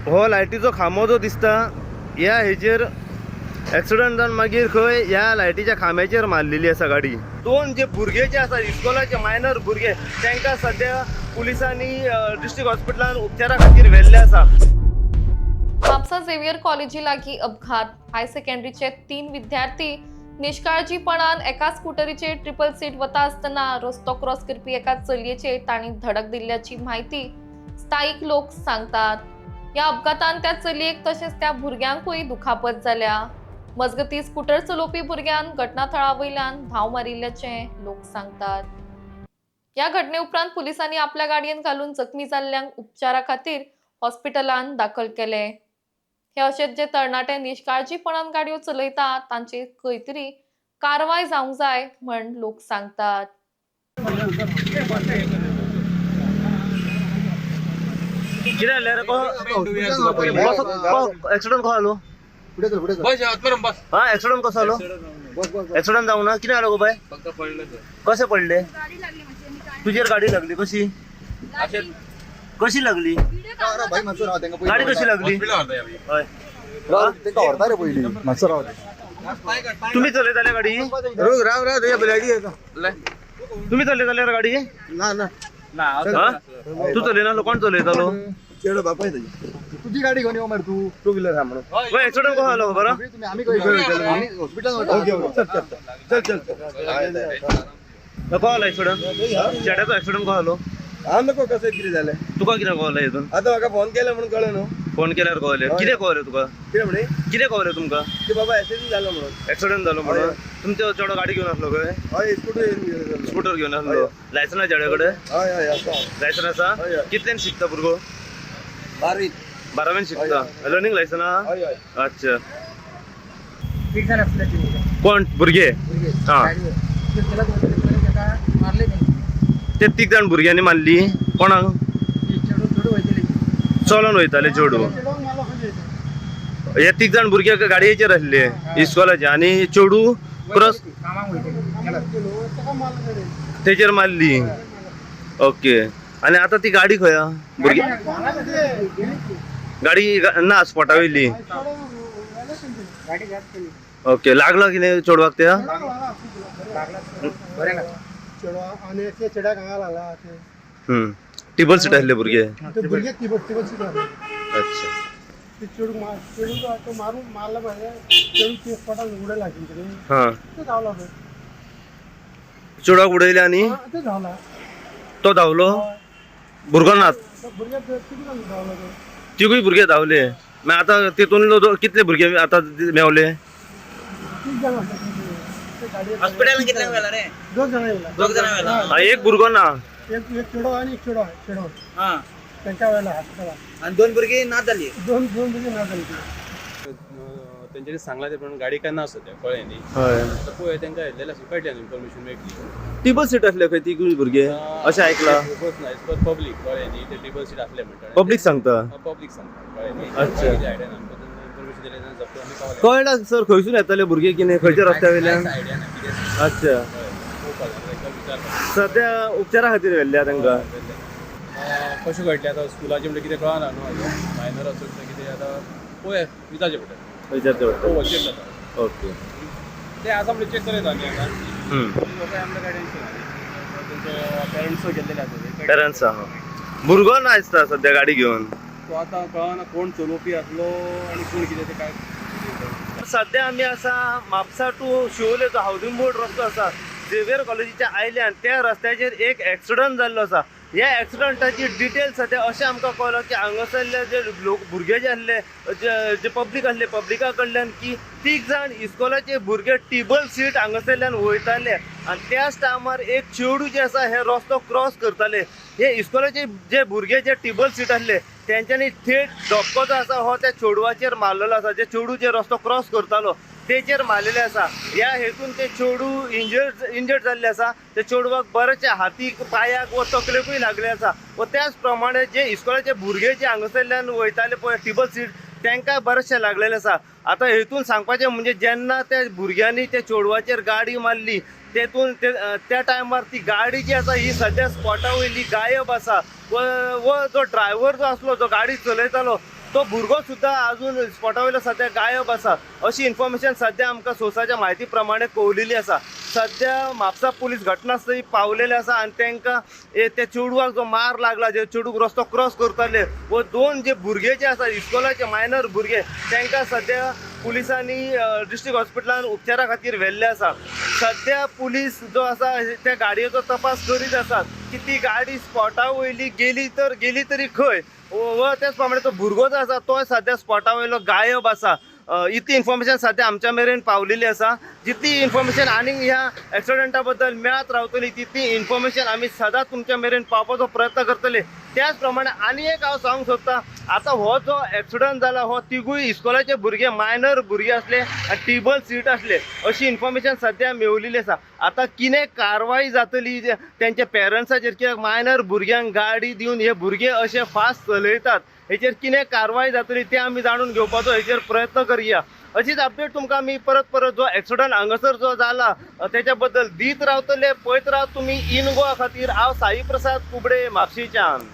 हो लायटीचो खांबो जो दिसता ह्या हेचेर एक्सिडंट जावन मागीर खंय ह्या लायटीच्या खांब्याचेर मारलेली आसा गाडी। दोन जे भुरगे जे आसा इस्कॉलाचे मायनर भुरगे तांकां सध्या पुलिसांनी डिस्ट्रिक्ट हॉस्पिटलांत उपचारा खातीर व्हेल्ले आसा। म्हापसा झेवियर कॉलेजी लागीं अपघात। हाय सेकंडरीचे 3 विद्यार्थी निष्काळजीपणान एका स्कूटरीचेर ट्रिपल सीट वता आसतना रस्तो क्रॉस करपी एका चलयेचेर तांणी धडक दिल्ल्याची माहिती स्थायिक लोक सांगतात। या अपघातान त्या चलयेक तशेंच त्या भुरग्यांकूय दुखापत जाल्या। मजगती स्कूटर चलोवपी भुरग्यान घटनास्थळावयल्यान धांव मारिल्ल्याचे लोक सांगतात। या घटने उपरांत पुलिसांनी आपल्या गाडयेन घालून जखमी जाल्ल्यांक उपचारा खातीर हॉस्पिटलांत दाखल केले। हे अशेंच जे तरणाटे निष्काळजीपणान गाडयो चलयतात तांचेर खंय तरी कारवाय जावंक जाय म्हण लोक सांगतात। कितें जालें रे एक्सिडंट कसो जालो? हाँ एक्सिडंट कसो जालो? एक्सिडंट जावं ना कितें जालो गो बाय? कशें पडले? तुजेर गाडी लागली कशी? कशी लागली? गाडी कशी लागली? हय तुम्ही चलयताले गाडी? तुम्ही चलयताले गाडी? तू चलयनासलो कोण चलयतालो? तुझी गाडी घेऊन येऊ तू टू व्हीलर हा म्हणून एक्सिडंट कसो जालो खबर? चल चल कसो जालो एक्सिडंट? चेड्याचो एक्सिडंट कसो जालो? हा नको कसं किती झालंय तुका कितें कळलें हितून? आता म्हाका फोन केला म्हणून कळलं न्हू फोन केल्यार कळलें? कितें कळलें तुका? कितें म्हणे कितें कळलें तुमकां? की बाबा ऍक्सिडेंट झाला म्हणून एक्सिडंट जालो म्हणून? तुमचो चेडो गाडी घेवन आसलो खंय? हय स्कूटर स्कूटर घेवन आसलो? लायसन्स आहे चेड्या कडेन? हय हय आसा लायसन्स आसा? कितल्यान शिकता भुरगो? 12वेन शिकता? लर्निंग लायसन्स आहा? हय हय अच्छा कोण भुरगे? हा ते 3 जाण भुरग्यांनी मारली कोणाक? चलोन वयताले चेडू हे 3 जाण भुरगे गाडयेचेर आसले इस्कॉलाचे आनी चेडू क्रॉस तेचेर मारली। ओके आनी आतां ती गाडी खंय आहा? भुरगी गाडी ना स्पॉटा वयली? ओके लागला कितें चेडवाक त्या? टिबल सीट आसले भुरगे? अच्छा हां चेडवाक उडयले आनी तो धांवलो? भुरगो ना? तिगूय भुरगे धांवले? मागीर आतां तितून कितले भुरगे आतां मेवले? हॉस्पिटल कितल्यांक गेला रे? दोग जाणां गेला। एक भुरगो ना? एक चेडो आणि एक चेडो हां त्यांच्या वेळेला हॉस्पिटलात आणि 2 भुरगीं नात जाली। दोन भुरगे ना झाली तेंच्यानी सांगला ते प्रमाणे गाडी काय ना आसता कळ्ळें न्ही हय तर पळय तेंकां येयल्लेलें आसा कळटलें इन्फॉर्मेशन मेळटली। टिबल सीट आसले खंय तिगूय भुरगे अशें आयकलां? बस ना इज फॉर पब्लीक कळ्ळें न्ही ते टेबल सीट आसले म्हणटा पब्लीक सांगता? पब्लीक सांगता कळ्ळें न्ही। अच्छा. आयडिया ना इन्फॉर्मेशन दिलें ना जप्त आमी पावले कळना सर खंयसून येताले भुरगे कितें खंयच्या रस्त्या वयल्यान? आयडिया ना कितें अच्छा विचार सध्या उपचारा खातीर व्हेल्ल्या तांकां? कशें कळटलें आतां स्कुलाचें म्हणटा कितें कळना न्हू अजून मायनर आसूं कितें आतां पळय विचारचें पडटलें विचारचें पडटलें? हो चेक जाता ओके ते आसा म्हणजे चेक करयता आमी आतां लोकांय आमच्या गाडयांची तेंचे पेरंट्स गेल्लेले आसा पेरंट्स आहा भुरगो ना दिसता सध्या गाडी घेवन? तो आतां कळना कोण चलोवपी आसलो आनी कोण कितें तें काय सध्या आमी आसा म्हापसा टू शिवोलेचो हावजींग बोर्ड रस्तो आसा झेवियर कॉलेजीच्या आयल्यान त्या रस्त्याचेर एक एक्सिडंट जाल्लो आसा। ह्या एक्सिडंटाची डिटेल्स सध्या अशें आमकां कळ्ळो की हांगासरले जे लोक भुरगे जे आसले जे पब्लीक आसले पब्लिका कडल्यान की 3 जाण इस्कॉलाचे भुरगे टिबल सीट हांगासरल्यान वयताले आनी त्याच टायमार एक चेडू जे आसा हे रस्तो क्रॉस करताले। हे इस्कॉलाचे जे भुरगे जे टिबल सीट आसले तेंच्यांनी थेट धक्को जो आसा हो त्या चेडवाचेर मारलेलो आसा। जे चेडू जे रस्तो क्रॉस करतालो तेचेर मारलेले आसा। ह्या हेतून ते चेडू इंजर्ड जाल्ले आसा। ते चेडवाक बरेचशे हातीक पायाक व तकलेकूय लागले आसा व त्याच प्रमाणे जे इस्कॉलाचे भुरगे जे हांगासरल्यान वयताले पळय टिबल सीट तांकां बरेचशे लागलेले आसा। आतां हेतून सांगपाचें म्हणजे जेन्ना त्या भुरग्यांनी त्या चेडवाचेर गाडी मारली तेतून त्या टायमार ती गाडी जी आसा ही सध्या स्पॉटा वयली गायब आसा व जो ड्रायव्हर जो आसलो जो गाडी चलयतालो तो भुरगो सुद्धा अजून स्पॉटा वयलो सध्या गायब आसा अशी इन्फॉर्मेशन सध्या आमकां सोर्साच्या म्हायती प्रमाणे कळिल्ली आसा. सध्या म्हापसा पुलीस घटनास्थळी पावलेले आसा आनी तांकां त्या चेडवाक जो मार लागला, जे चेडूक रस्तो क्रॉस करताले व 2 जे भुरगे जे आसा इस्कॉलाचे मायनर भुरगे तांकां सध्या पुलिसांनी डिस्ट्रिक्ट हॉस्पिटलान उपचारा खातीर व्हेल्ले आसा. सध्या पुलीस जो आसा त्या गाडयेचो तपास करीत आसात की ती गाडी स्पॉटा वयली गेली तरी खंय व त्याच प्रमाणे तो भुरगो जो आसा तो सध्या स्पॉटा वयलो गायब आसा. इतली इन्फॉर्मेशन सध्या आमच्या मेरेन पावलेली आसा. जितली इन्फॉर्मेशन आनीक ह्या एक्सिडंटा बद्दल मेळत रावतली तितली इन्फॉर्मेशन आमी सदांच तुमच्या मेरेन पावपाचो प्रयत्न करतले. त्याच प्रमाणे आनी एक हांव सांगूंक सोदतां, आतां हो जो एक्सिडंट जाला हो तिगूय इस्कॉलाचे भुरगे मायनर भुरगे आसले आनी टेबल सीट आसले अशी इन्फॉर्मेशन सध्या मेळिल्ली आसा. आतां कितें कारवाय जातली तेंच्या पेरंट्साचेर, कित्याक मायनर भुरग्यांक गाडी दिवन हे भुरगे अशे फास्ट चलयतात, हेचेर कितें कारवाय जातली तें आमी जाणून घेवपाचो हेचेर प्रयत्न करया. अशीच अपडेट तुमकां आमी परत जो एक्सिडंट हांगासर जो जाला तेच्या बद्दल दीत रावतले. पळयत रावत तुमी इन गोवा खातीर. हांव साई प्रसाद कुबडे म्हापशेच्यान.